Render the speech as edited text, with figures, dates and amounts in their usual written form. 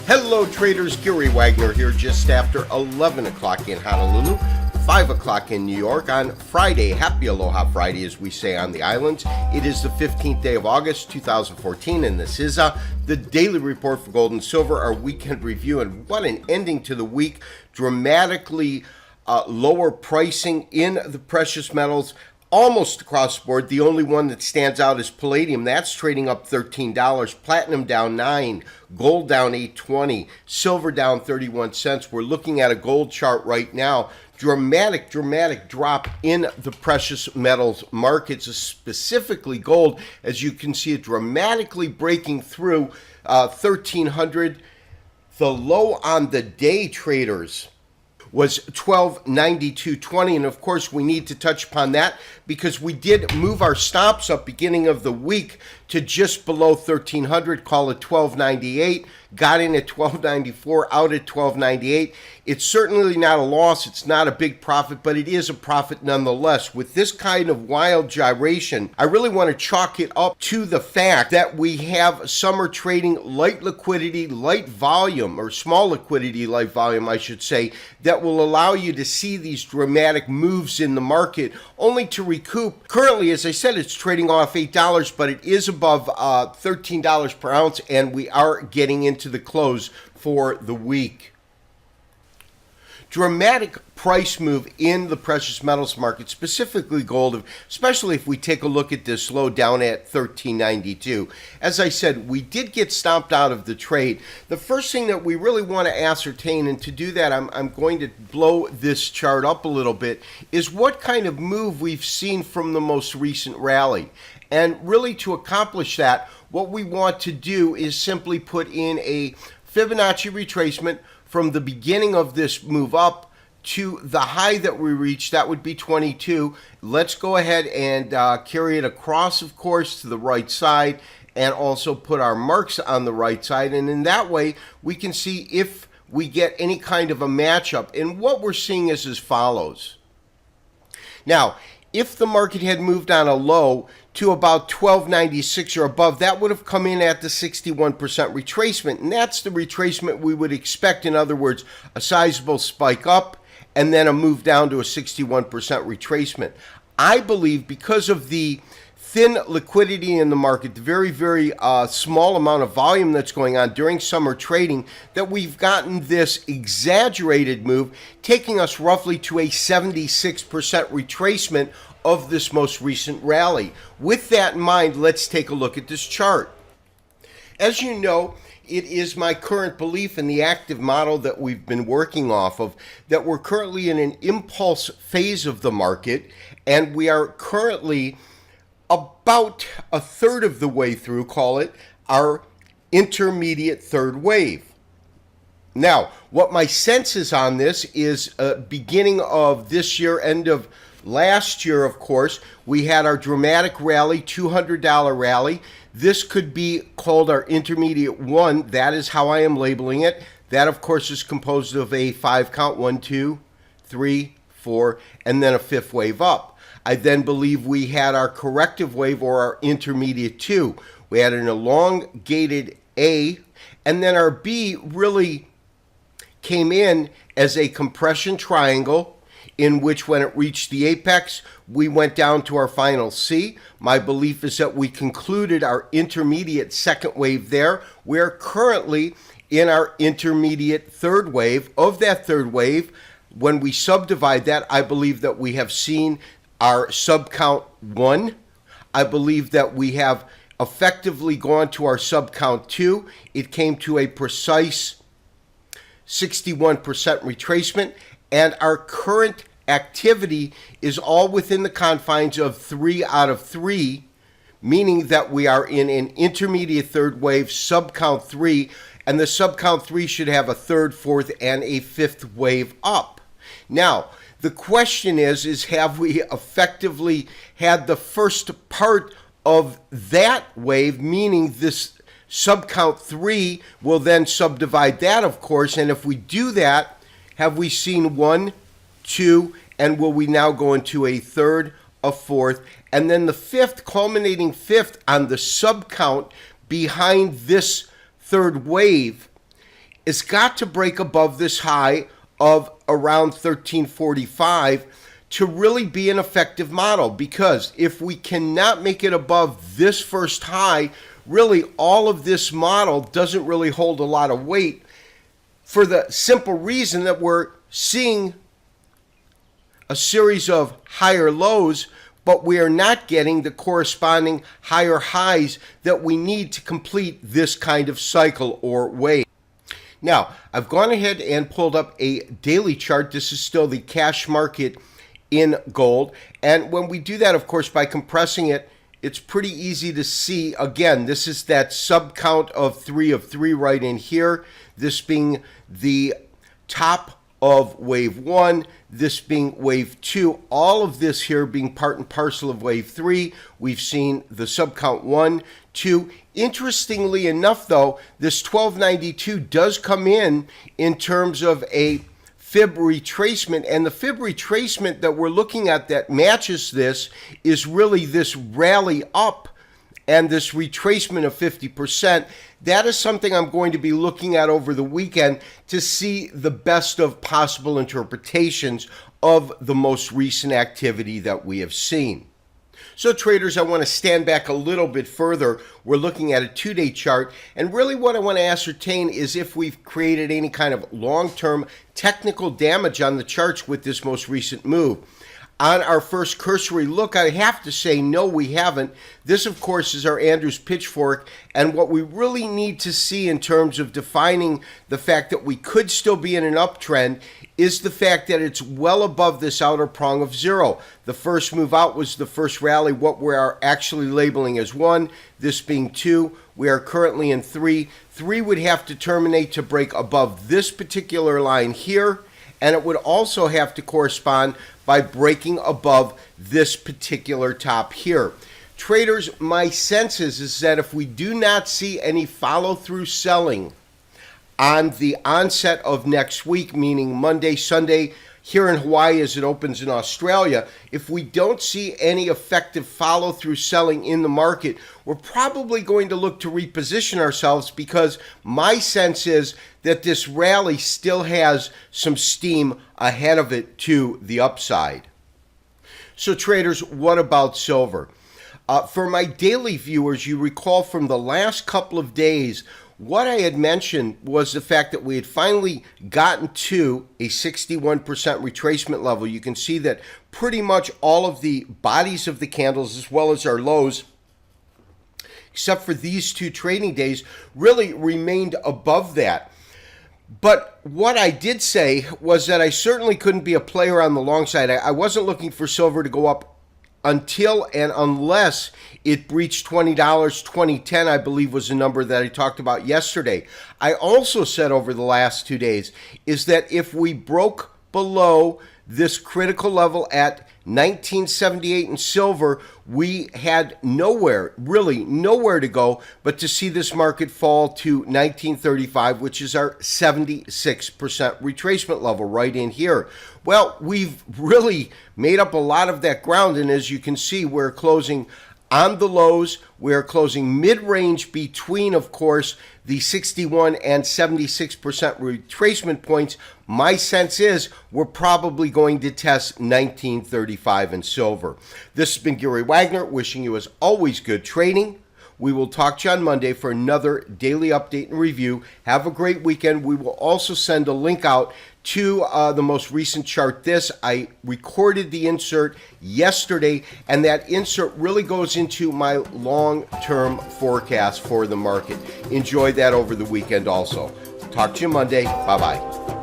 Hello traders, Gary Wagner here just after 11 o'clock in Honolulu, 5 o'clock in New York on Friday. Happy Aloha Friday, as we say on the islands. It is the 15th day of August 2014, and this is the daily report for gold and silver, our weekend review. And what an ending to the week. Dramatically lower pricing in the precious metals almost across the board. The only one that stands out is palladium. That's trading up $13. Platinum down $9. Gold down $8.20. Silver down 31 cents. We're looking at a gold chart right now. Dramatic drop in the precious metals markets, specifically gold. As you can see, it dramatically breaking through 1,300. The low on the day, traders, was 1292.20, and of course we need to touch upon that because we did move our stops up beginning of the week to just below 1300, call it 1298, got in at 1294, out at 1298. It's certainly not a loss, it's not a big profit, but it is a profit nonetheless. With this kind of wild gyration, I really want to chalk it up to the fact that we have summer trading, light liquidity, light volume, or small liquidity, light volume I should say, that will allow you to see these dramatic moves in the market only to recoup. Currently, as I said, it's trading off $8, but it is above $13 per ounce, and we are getting into the close for the week. Dramatic price move in the precious metals market, specifically gold, especially if we take a look at this low down at 1392. As I said, we did get stomped out of the trade. The first thing that we really want to ascertain, and to do that I'm going to blow this chart up a little bit, is what kind of move we've seen from the most recent rally. And really, to accomplish that, what we want to do is simply put in a Fibonacci retracement from the beginning of this move up to the high that we reached. That would be 22. Let's go ahead and carry it across, of course, to the right side, and also put our marks on the right side. And in that way, we can see if we get any kind of a matchup. And what we're seeing is as follows. Now, if the market had moved on a low to about 1296 or above, that would have come in at the 61% retracement. And that's the retracement we would expect. In other words, a sizable spike up and then a move down to a 61% retracement. I believe because of the thin liquidity in the market, the very small amount of volume that's going on during summer trading, that we've gotten this exaggerated move, taking us roughly to a 76% retracement of this most recent rally. With that in mind, let's take a look at this chart. As you know, it is my current belief in the active model that we've been working off of that we're currently in an impulse phase of the market, and we are currently about a third of the way through, call it, our intermediate third wave. Now, what my sense is on this is beginning of this year, end of last year, of course, we had our dramatic rally, $200 rally. This could be called our intermediate one. That is how I am labeling it. That, of course, is composed of a 5 count, 1, 2, 3, 4, and then a fifth wave up. I then believe we had our corrective wave, or our intermediate 2. We had an elongated A, and then our B really came in as a compression triangle, in which when it reached the apex, we went down to our final C. My belief is that we concluded our intermediate second wave there. We're currently in our intermediate third wave. Of that third wave, when we subdivide that, I believe that we have seen our subcount 1. I believe that we have effectively gone to our subcount 2. It came to a precise 61% retracement, and our current activity is all within the confines of 3 out of 3, meaning that we are in an intermediate third wave, subcount 3, and the subcount 3 should have a third, fourth, and a fifth wave up. Now, the question is have we effectively had the first part of that wave, meaning this subcount 3 will then subdivide that, of course, and if we do that, have we seen 1, 2, and will we now go into a third, a fourth, and then the fifth, culminating fifth on the subcount behind this third wave it's got to break above this high of around 1345 to really be an effective model, because if we cannot make it above this first high, really all of this model doesn't really hold a lot of weight, for the simple reason that we're seeing a series of higher lows, but we are not getting the corresponding higher highs that we need to complete this kind of cycle or wave. Now, I've gone ahead and pulled up a daily chart. This is still the cash market in gold. And when we do that, of course, by compressing it, it's pretty easy to see. Again, this is that sub count of 3 right in here. This being the top of wave 1, this being wave 2, all of this here being part and parcel of wave 3. We've seen the sub count 1, 2. Interestingly enough, though, this 1292 does come in terms of a fib retracement, and the fib retracement that we're looking at that matches this is really this rally up and this retracement of 50%. That is something I'm going to be looking at over the weekend to see the best of possible interpretations of the most recent activity that we have seen. So traders, I want to stand back a little bit further. We're looking at a 2-day chart, and really what I want to ascertain is if we've created any kind of long-term technical damage on the charts with this most recent move. On our first cursory look, I have to say no, we haven't. This, of course, is our Andrews pitchfork, and what we really need to see in terms of defining the fact that we could still be in an uptrend is the fact that it's well above this outer prong of 0. The first move out was the first rally, what we are actually labeling as 1, this being 2. We are currently in 3. 3 would have to terminate to break above this particular line here, and it would also have to correspond by breaking above this particular top here. Traders, my sense is that if we do not see any follow-through selling on the onset of next week, meaning Monday, Sunday, here in Hawaii as it opens in Australia, if we don't see any effective follow-through selling in the market, we're probably going to look to reposition ourselves, because my sense is that this rally still has some steam ahead of it to the upside. So traders, what about silver? For my daily viewers, you recall from the last couple of days, what I had mentioned was the fact that we had finally gotten to a 61% retracement level. You can see that pretty much all of the bodies of the candles, as well as our lows, except for these 2 trading days, really remained above that. But what I did say was that I certainly couldn't be a player on the long side. I wasn't looking for silver to go up until and unless it breached $20, 2010, I believe was the number that I talked about yesterday. I also said over the last 2 days is that if we broke below this critical level at 1978 in silver, we had really nowhere to go but to see this market fall to 1935, which is our 76% retracement level right in here. Well, we've really made up a lot of that ground, and as you can see, we're closing on the lows. We're closing mid-range between, of course, the 61 and 76% retracement points. My sense is we're probably going to test 1935 in silver. This has been Gary Wagner, wishing you as always good trading. We will talk to you on Monday for another daily update and review. Have a great weekend. We will also send a link out to the most recent chart. I recorded the insert yesterday, and that insert really goes into my long-term forecast for the market. Enjoy that over the weekend also. Talk to you Monday. Bye-bye.